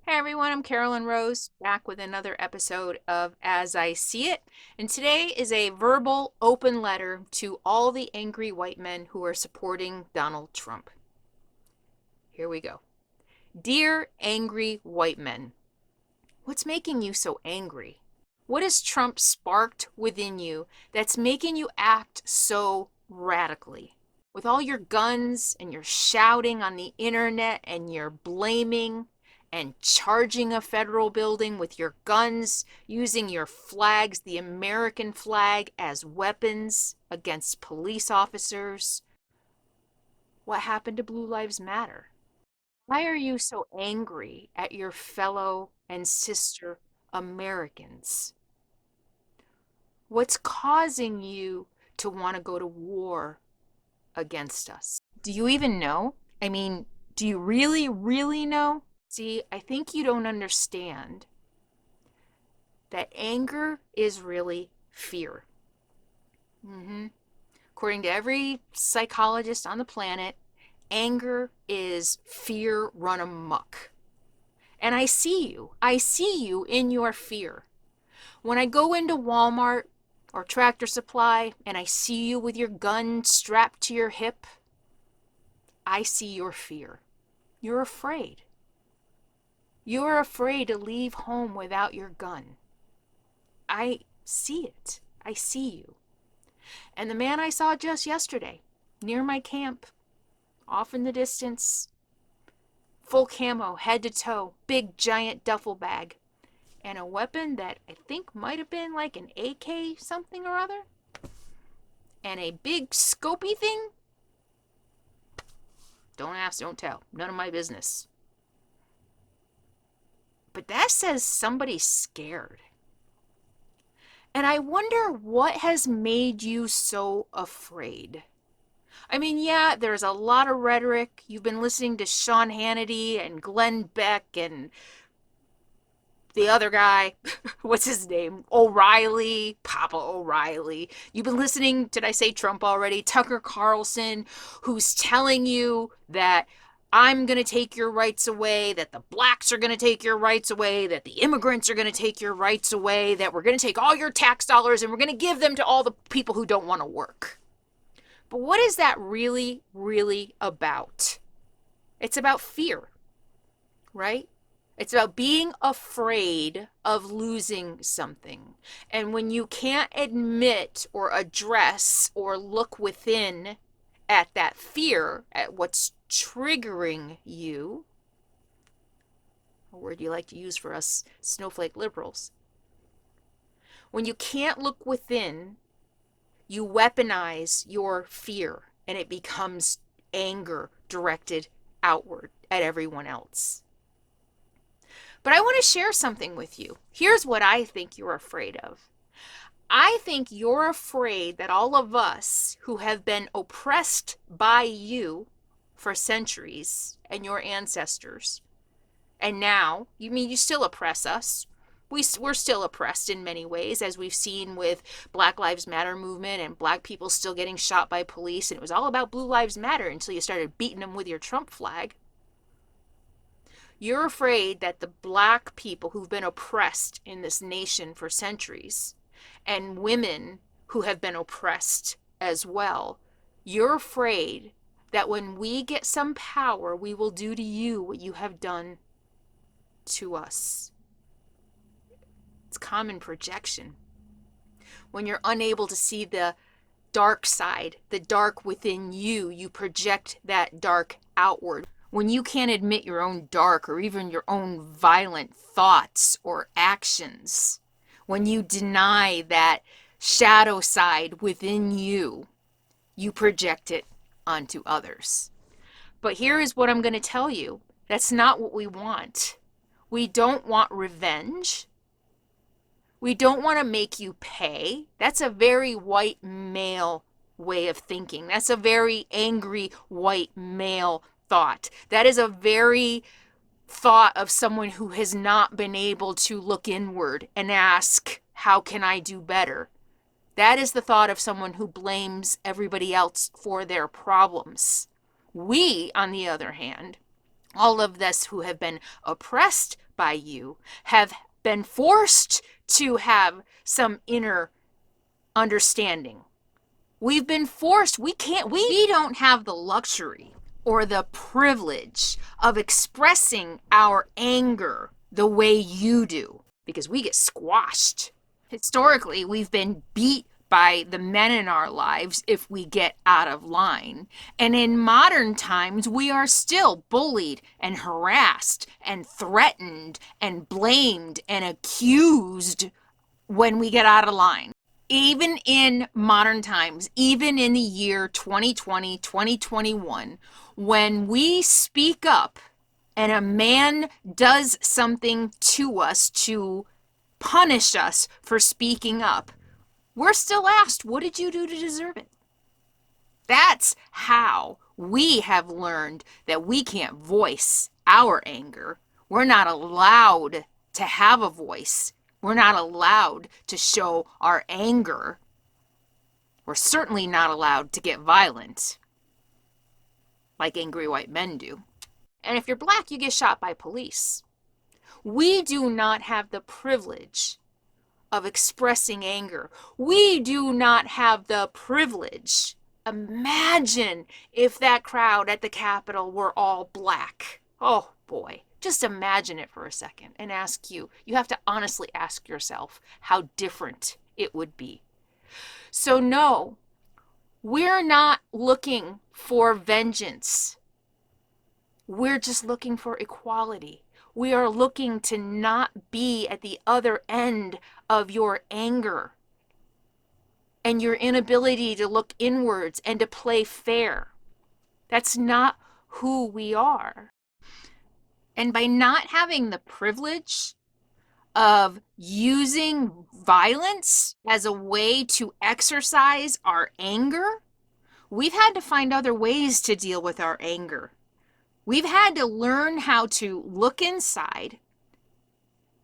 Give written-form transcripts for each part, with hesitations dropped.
Hey everyone, I'm Carolyn Rose, back with another episode of As I See It. And today is a verbal open letter to all the angry white men who are supporting Donald Trump. Here we go. Dear angry white men, what's making you so angry? What has Trump sparked within you that's making you act so radically? With all your guns and your shouting on the internet and your blaming and charging a federal building with your guns, using your flags, the American flag, as weapons against police officers. What happened to Blue Lives Matter? Why are you so angry at your fellow and sister Americans? What's causing you to want to go to war against us? Do you even know? I mean, do you really know? See, I think you don't understand that anger is really fear. According to every psychologist on the planet, anger is fear run amok. And I see you. I see you in your fear. When I go into Walmart or Tractor Supply and I see you with your gun strapped to your hip, I see your fear. You're afraid. You're afraid to leave home without your gun. I see it. I see you. And the man I saw just yesterday, near my camp, off in the distance, full camo, head to toe, big giant duffel bag, and a weapon that I think might have been like an AK something or other, and a big scopy thing. Don't ask, don't tell. None of my business. But that says somebody's scared. And I wonder what has made you so afraid. I mean, yeah, there's a lot of rhetoric. You've been listening to Sean Hannity and Glenn Beck and the other guy, what's his name? O'Reilly, Papa O'Reilly. You've been listening, did I say Trump already? Tucker Carlson, who's telling you that I'm going to take your rights away, that the blacks are going to take your rights away, that the immigrants are going to take your rights away, that we're going to take all your tax dollars and we're going to give them to all the people who don't want to work. But what is that really about? It's about fear, right? It's about being afraid of losing something. And when you can't admit or address or look within at that fear, at what's triggering you, a word you like to use for us snowflake liberals, when you can't look within, you weaponize your fear and it becomes anger directed outward at everyone else. But I want to share something with you. Here's what I think you're afraid of. I think you're afraid that all of us who have been oppressed by you for centuries and your ancestors, and now, you still oppress us. We're still oppressed in many ways, as we've seen with Black Lives Matter movement and black people still getting shot by police. And it was all about Blue Lives Matter until you started beating them with your Trump flag. You're afraid that the black people who've been oppressed in this nation for centuries and women who have been oppressed as well, you're afraid that when we get some power, we will do to you what you have done to us. It's common projection. When you're unable to see the dark side, the dark within you, you project that dark outward. When you can't admit your own dark or even your own violent thoughts or actions, when you deny that shadow side within you, you project it onto others. But here is what I'm going to tell you. That's not what we want. We don't want revenge. We don't want to make you pay. That's a very white male way of thinking. That's a very angry white male thought. That is a very thought of someone who has not been able to look inward and ask, how can I do better? That is the thought of someone who blames everybody else for their problems. We, on the other hand, All of us who have been oppressed by you have been forced to have some inner understanding. We've been forced. We don't have the luxury or the privilege of expressing our anger the way you do because we get squashed. Historically, we've been beat by the men in our lives if we get out of line. And in modern times, we are still bullied and harassed and threatened and blamed and accused when we get out of line. Even in modern times, even in the year 2020, 2021, when we speak up and a man does something to us to punish us for speaking up, we're still asked, what did you do to deserve it? That's how we have learned that we can't voice our anger. We're not allowed to have a voice. We're not allowed to show our anger. We're certainly not allowed to get violent like angry white men do. And if you're black, you get shot by police. We do not have the privilege of expressing anger. We do not have the privilege. Imagine if that crowd at the Capitol were all black. Oh boy, just imagine it for a second and you have to honestly ask yourself how different it would be. So no, we're not looking for vengeance. We're just looking for equality. We are looking to not be at the other end of your anger and your inability to look inwards and to play fair. That's not who we are. And by not having the privilege of using violence as a way to exercise our anger, we've had to find other ways to deal with our anger. We've had to learn how to look inside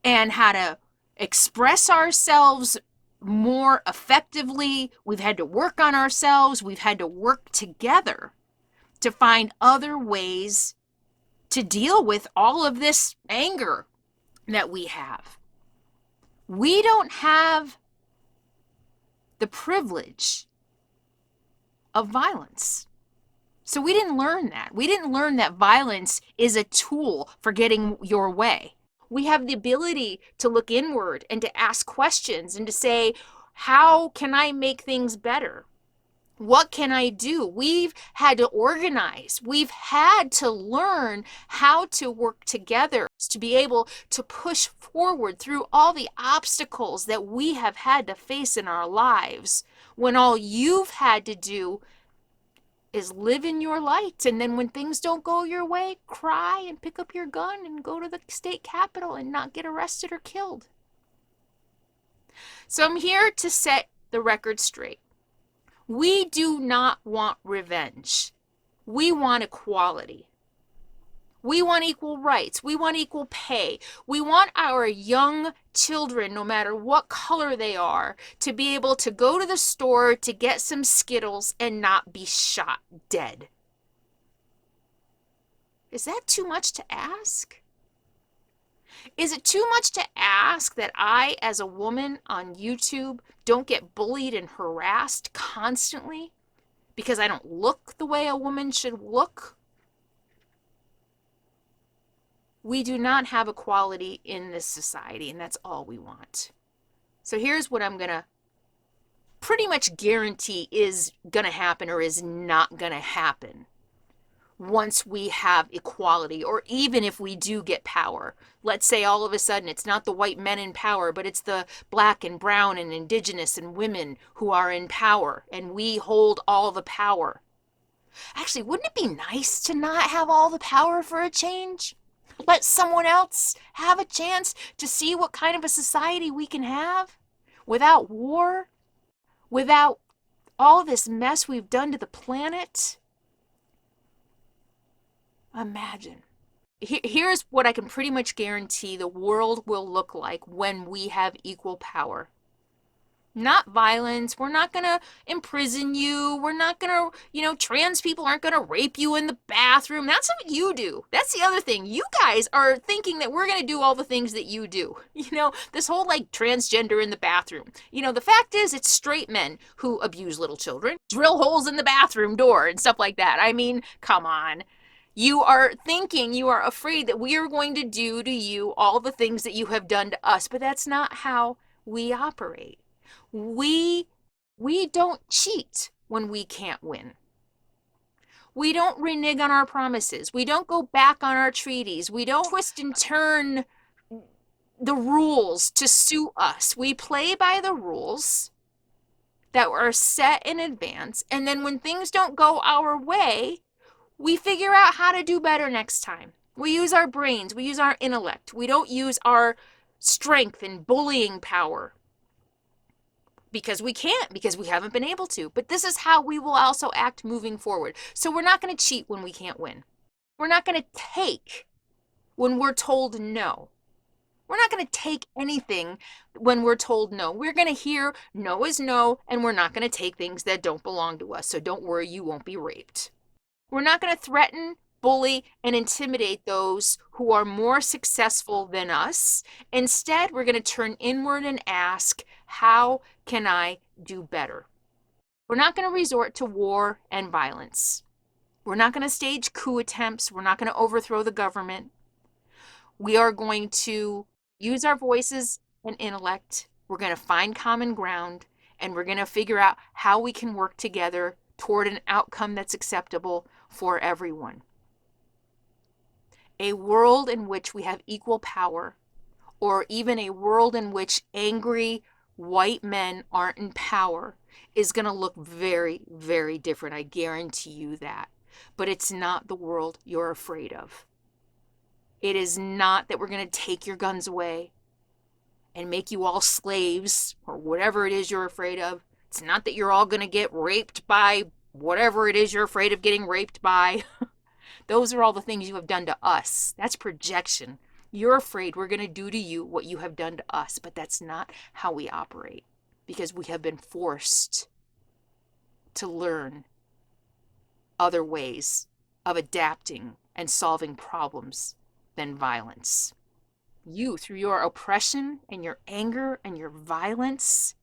and how to express ourselves more effectively. We've had to work on ourselves. We've had to work together to find other ways to deal with all of this anger that we have. We don't have the privilege of violence. So we didn't learn that. We didn't learn that violence is a tool for getting your way. We have the ability to look inward and to ask questions and to say, how can I make things better? What can I do? We've had to organize. We've had to learn how to work together to be able to push forward through all the obstacles that we have had to face in our lives, when all you've had to do is live in your light. And then when things don't go your way, cry and pick up your gun and go to the state capitol and not get arrested or killed. So I'm here to set the record straight. We do not want revenge. We want equality. We want equal rights. We want equal pay. We want our young children, no matter what color they are, to be able to go to the store to get some Skittles and not be shot dead. Is that too much to ask? Is it too much to ask that I, as a woman on YouTube, don't get bullied and harassed constantly because I don't look the way a woman should look? We do not have equality in this society, and that's all we want. So here's what I'm going to pretty much guarantee is going to happen or is not going to happen once we have equality, or even if we do get power. Let's say all of a sudden it's not the white men in power, but it's the black and brown and indigenous and women who are in power, and we hold all the power. Actually, wouldn't it be nice to not have all the power for a change? Let someone else have a chance to see what kind of a society we can have without war, without all this mess we've done to the planet. Imagine. Here's what I can pretty much guarantee the world will look like when we have equal power. Not violence. We're not going to imprison you. We're not going to, trans people aren't going to rape you in the bathroom. That's what you do. That's the other thing. You guys are thinking that we're going to do all the things that you do. This whole like transgender in the bathroom. The fact is, it's straight men who abuse little children, drill holes in the bathroom door and stuff like that. I mean, come on. You are thinking, you are afraid that we are going to do to you all the things that you have done to us, but that's not how we operate. We don't cheat when we can't win. We don't renege on our promises. We don't go back on our treaties. We don't twist and turn the rules to suit us. We play by the rules that are set in advance, and then when things don't go our way, we figure out how to do better next time. We use our brains. We use our intellect. We don't use our strength and bullying power because we can't, because we haven't been able to. But this is how we will also act moving forward. So we're not going to cheat when we can't win. We're not going to take when we're told no. We're not going to take anything when we're told no. We're going to hear no is no, and we're not going to take things that don't belong to us. So don't worry, you won't be raped. We're not going to threaten, bully, and intimidate those who are more successful than us. Instead, we're going to turn inward and ask, how can I do better? We're not going to resort to war and violence. We're not going to stage coup attempts. We're not going to overthrow the government. We are going to use our voices and intellect. We're going to find common ground, and we're going to figure out how we can work together toward an outcome that's acceptable for everyone. A world in which we have equal power, or even a world in which angry white men aren't in power, is going to look very, very different. I guarantee you that. But it's not the world you're afraid of. It is not that we're going to take your guns away and make you all slaves or whatever it is you're afraid of. It's not that you're all going to get raped by whatever it is you're afraid of getting raped by. Those are all the things you have done to us. That's projection. You're afraid we're going to do to you what you have done to us, but that's not how we operate because we have been forced to learn other ways of adapting and solving problems than violence. You, through your oppression and your anger and your violence,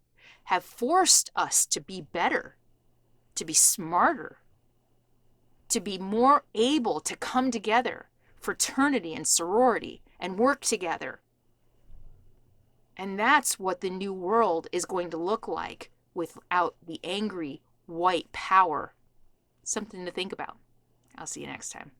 have forced us to be better, to be smarter, to be more able to come together, fraternity and sorority, and work together. And that's what the new world is going to look like without the angry white power. Something to think about. I'll see you next time.